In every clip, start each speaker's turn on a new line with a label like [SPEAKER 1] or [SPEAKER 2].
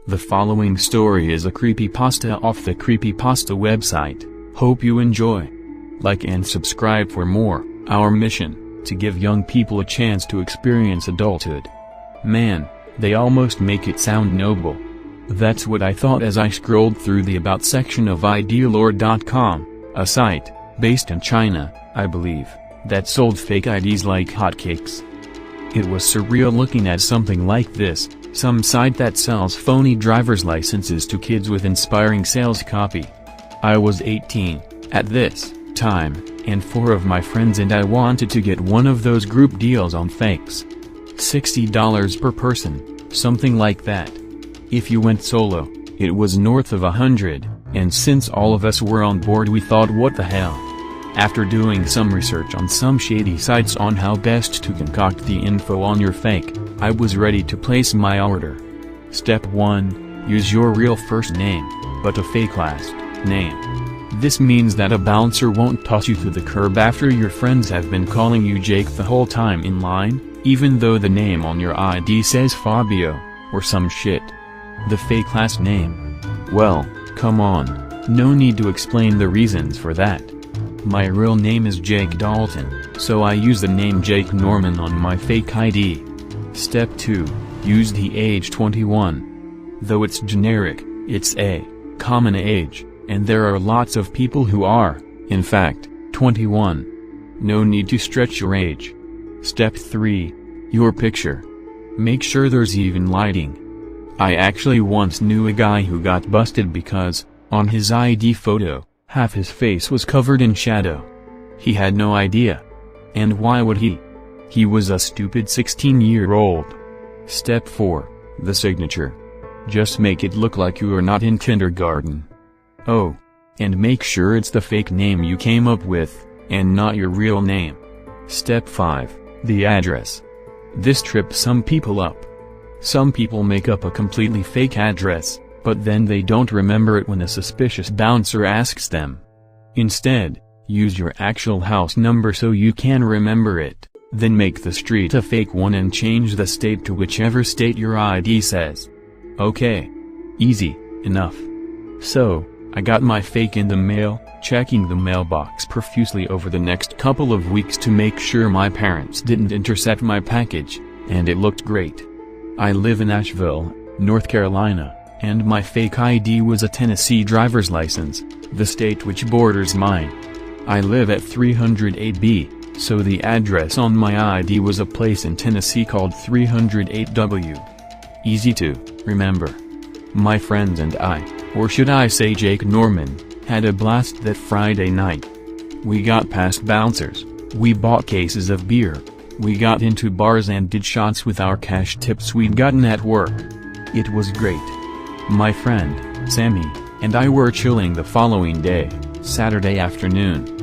[SPEAKER 1] The following story is a creepypasta off the Creepypasta website. Hope you enjoy. Like and subscribe for more. Our mission, to give young people a chance to experience adulthood. Man, they almost make it sound noble. That's what I thought as I scrolled through the About section of IDlore.com, a site, based in China, I believe, that sold fake IDs like hotcakes. It was surreal looking at something like this, some site that sells phony driver's licenses to kids with inspiring sales copy. I was 18, at this time, and 4 of my friends and I wanted to get one of those group deals on fakes. $60 per person, something like that. If you went solo, it was north of 100, and since all of us were on board we thought, what the hell. After doing some research on some shady sites on how best to concoct the info on your fake, I was ready to place my order. Step 1. Use your real first name, but a fake last name. This means that a bouncer won't toss you to the curb after your friends have been calling you Jake the whole time in line, even though the name on your ID says Fabio, or some shit. The fake last name? Well, come on, no need to explain the reasons for that. My real name is Jake Dalton, so I use the name Jake Norman on my fake ID. Step 2. Use the age 21. Though it's generic, it's a common age, and there are lots of people who are, in fact, 21. No need to stretch your age. Step 3. Your picture. Make sure there's even lighting. I actually once knew a guy who got busted because, on his ID photo, half his face was covered in shadow. He had no idea. And why would he? He was a stupid 16-year-old. Step 4. The signature. Just make it look like you are not in kindergarten. Oh. And make sure it's the fake name you came up with, and not your real name. Step 5. The address. This trips some people up. Some people make up a completely fake address, but then they don't remember it when a suspicious bouncer asks them. Instead, use your actual house number so you can remember it, then make the street a fake one and change the state to whichever state your ID says. Okay. Easy enough. So, I got my fake in the mail, checking the mailbox profusely over the next couple of weeks to make sure my parents didn't intercept my package, and it looked great. I live in Asheville, North Carolina, and my fake ID was a Tennessee driver's license, the state which borders mine. I live at 308B, so the address on my ID was a place in Tennessee called 308W. Easy to remember. My friends and I, or should I say Jake Norman, had a blast that Friday night. We got past bouncers, we bought cases of beer, we got into bars and did shots with our cash tips we'd gotten at work. It was great. My friend, Sammy, and I were chilling the following day, Saturday afternoon.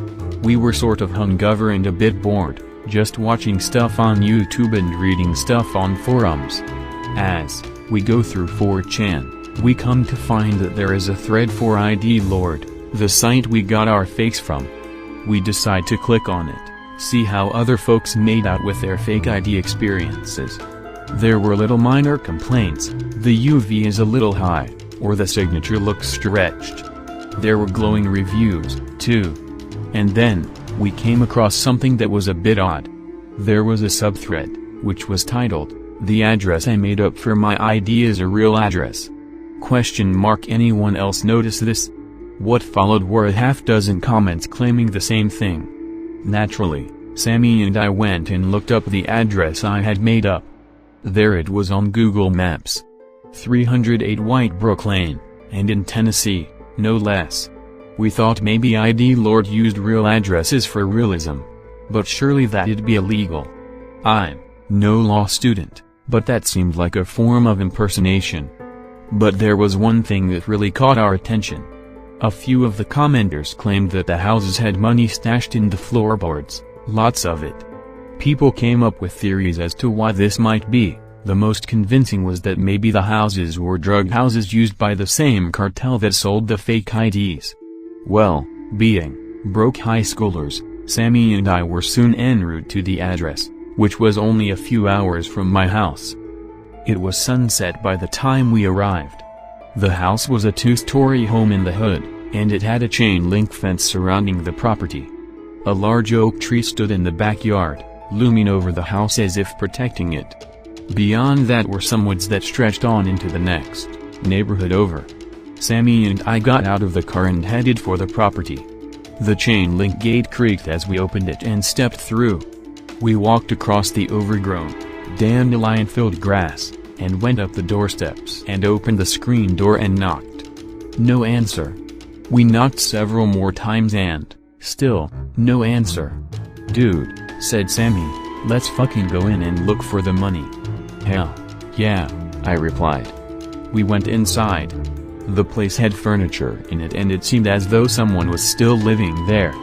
[SPEAKER 1] We were sort of hungover and a bit bored, just watching stuff on YouTube and reading stuff on forums. As we go through 4chan, we come to find that there is a thread for ID Lord, the site we got our fakes from. We decide to click on it, see how other folks made out with their fake ID experiences. There were little minor complaints, the UV is a little high, or the signature looks stretched. There were glowing reviews, too. And then, we came across something that was a bit odd. There was a subthread, which was titled, "The address I made up for my ID is a real address?" ? Anyone else notice this? What followed were a half-dozen comments claiming the same thing. Naturally, Sammy and I went and looked up the address I had made up. There it was on Google Maps. 308 White Brook Lane, and in Tennessee, no less. We thought maybe ID Lord used real addresses for realism. But surely that'd be illegal. I'm no law student, but that seemed like a form of impersonation. But there was one thing that really caught our attention. A few of the commenters claimed that the houses had money stashed in the floorboards, lots of it. People came up with theories as to why this might be. The most convincing was that maybe the houses were drug houses used by the same cartel that sold the fake IDs. Well, being broke high schoolers, Sammy and I were soon en route to the address, which was only a few hours from my house. It was sunset by the time we arrived, The house was a two-story home in the hood, and it had a chain-link fence surrounding the property. A large oak tree stood in the backyard, looming over the house as if protecting it. Beyond that were some woods that stretched on into the next neighborhood over. Sammy and I got out of the car and headed for the property. The chain-link gate creaked as we opened it and stepped through. We walked across the overgrown, dandelion-filled grass, and went up the doorsteps and opened the screen door and knocked. No answer. We knocked several more times and, still, no answer. "Dude," said Sammy, "let's fucking go in and look for the money." "Hell, yeah," I replied. We went inside. The place had furniture in it and it seemed as though someone was still living there.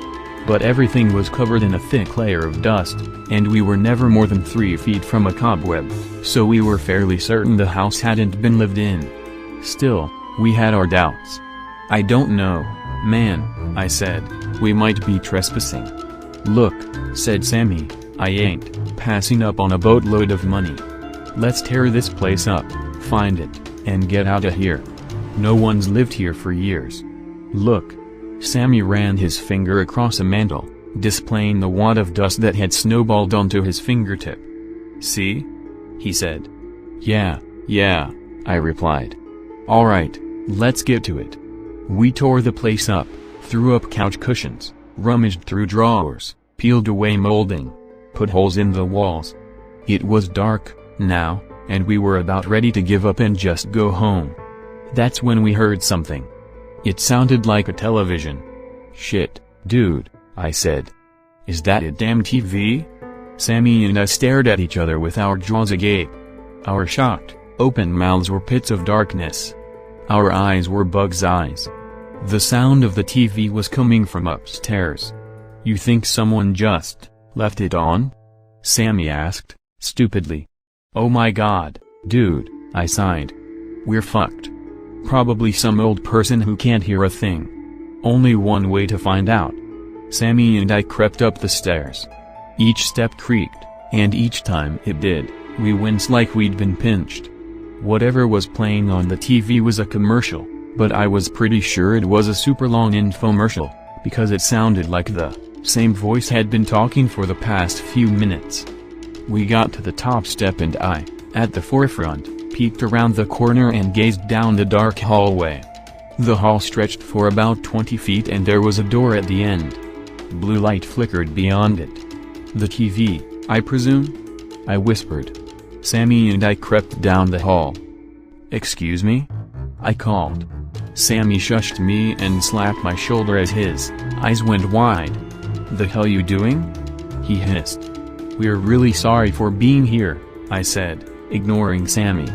[SPEAKER 1] But everything was covered in a thick layer of dust, and we were never more than 3 feet from a cobweb, so we were fairly certain the house hadn't been lived in. Still, we had our doubts. "I don't know, man," I said, "we might be trespassing." "Look," said Sammy, "I ain't passing up on a boatload of money. Let's tear this place up, find it, and get out of here. No one's lived here for years. Look." Sammy ran his finger across a mantle, displaying the wad of dust that had snowballed onto his fingertip. "See?" he said. Yeah, I replied. "All right, let's get to it." We tore the place up, threw up couch cushions, rummaged through drawers, peeled away molding, put holes in the walls. It was dark, now, and we were about ready to give up and just go home. That's when we heard something. It sounded like a television. "Shit, dude," I said. "Is that a damn TV?" Sammy and I stared at each other with our jaws agape. Our shocked, open mouths were pits of darkness. Our eyes were bug's eyes. The sound of the TV was coming from upstairs. "You think someone just left it on?" Sammy asked, stupidly. "Oh my god, dude," I sighed. "We're fucked. Probably some old person who can't hear a thing. Only one way to find out." Sammy and I crept up the stairs. Each step creaked, and each time it did, we winced like we'd been pinched. Whatever was playing on the TV was a commercial, but I was pretty sure it was a super long infomercial, because it sounded like the same voice had been talking for the past few minutes. We got to the top step and I, at the forefront, peeked around the corner and gazed down the dark hallway. The hall stretched for about 20 feet and there was a door at the end. Blue light flickered beyond it. "The TV, I presume?" I whispered. Sammy and I crept down the hall. "Excuse me?" I called. Sammy shushed me and slapped my shoulder as his eyes went wide. "The hell you doing?" he hissed. "We're really sorry for being here," I said, ignoring Sammy.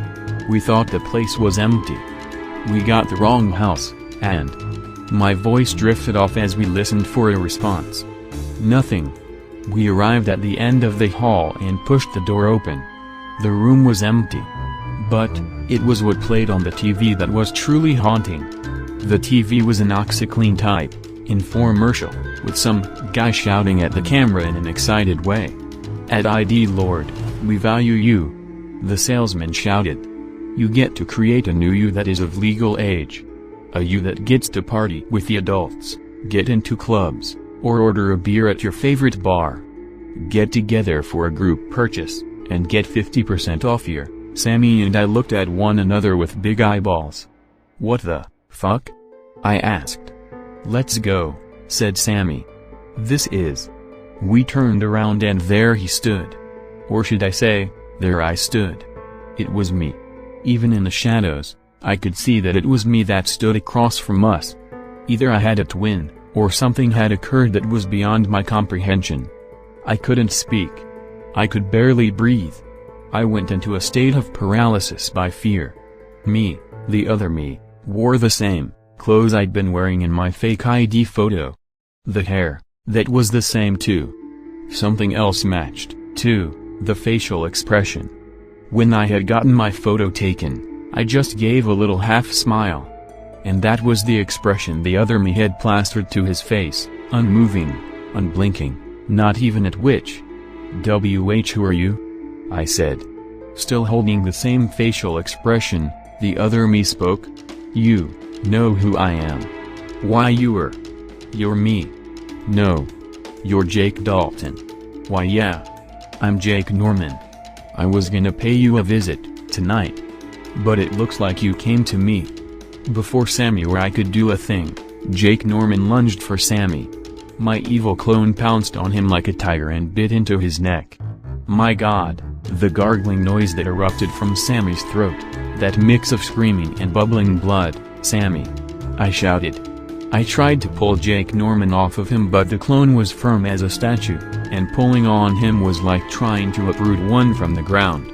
[SPEAKER 1] "We thought the place was empty. We got the wrong house, and..." My voice drifted off as we listened for a response. Nothing. We arrived at the end of the hall and pushed the door open. The room was empty. But, it was what played on the TV that was truly haunting. The TV was an OxyClean type infomercial, with some guy shouting at the camera in an excited way. "At ID Lord, we value you," the salesman shouted. "You get to create a new you that is of legal age. A you that gets to party with the adults, get into clubs, or order a beer at your favorite bar. Get together for a group purchase, and get 50% off here." Sammy and I looked at one another with big eyeballs. "What the fuck?" I asked. "Let's go," said Sammy. "This is..." We turned around and there he stood. Or should I say, there I stood. It was me. Even in the shadows, I could see that it was me that stood across from us. Either I had a twin, or something had occurred that was beyond my comprehension. I couldn't speak. I could barely breathe. I went into a state of paralysis by fear. Me, the other me, wore the same clothes I'd been wearing in my fake ID photo. The hair, that was the same too. Something else matched, too, the facial expression. When I had gotten my photo taken, I just gave a little half-smile. And that was the expression the other me had plastered to his face, unmoving, unblinking, not even a twitch. "WH, who are you?" I said. Still holding the same facial expression, the other me spoke. You know who I am. Why you're me. No. You're Jake Dalton. Why yeah. I'm Jake Norman. I was gonna pay you a visit, tonight. But it looks like you came to me. Before Sammy or I could do a thing, Jake Norman lunged for Sammy. My evil clone pounced on him like a tiger and bit into his neck. My God, the gargling noise that erupted from Sammy's throat, that mix of screaming and bubbling blood. Sammy! I shouted. I tried to pull Jake Norman off of him, but the clone was firm as a statue, and pulling on him was like trying to uproot one from the ground.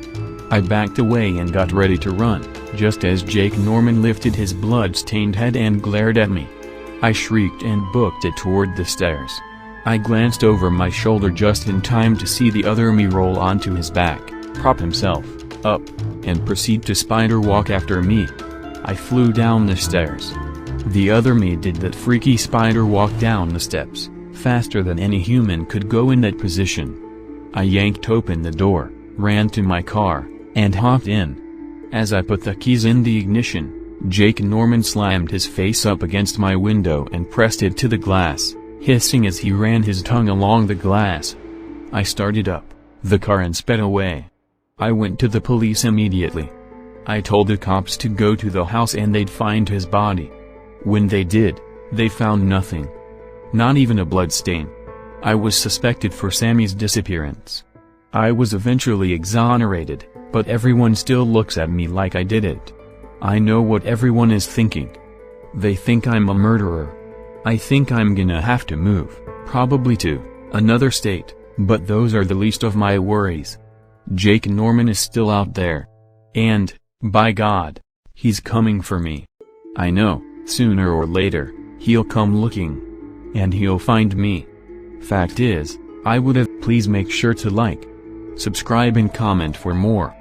[SPEAKER 1] I backed away and got ready to run, just as Jake Norman lifted his blood-stained head and glared at me. I shrieked and booked it toward the stairs. I glanced over my shoulder just in time to see the other me roll onto his back, prop himself up, and proceed to spider walk after me. I flew down the stairs. The other me did that freaky spider walk down the steps, faster than any human could go in that position. I yanked open the door, ran to my car, and hopped in. As I put the keys in the ignition, Jake Norman slammed his face up against my window and pressed it to the glass, hissing as he ran his tongue along the glass. I started up the car and sped away. I went to the police immediately. I told the cops to go to the house and they'd find his body. When they did, they found nothing. Not even a blood stain. I was suspected for Sammy's disappearance. I was eventually exonerated, but everyone still looks at me like I did it. I know what everyone is thinking. They think I'm a murderer. I think I'm gonna have to move, probably to another state, but those are the least of my worries. Jake Norman is still out there. And, by God, he's coming for me. I know, sooner or later, he'll come looking. And he'll find me. Fact is, I would have. Please make sure to like, subscribe and comment for more.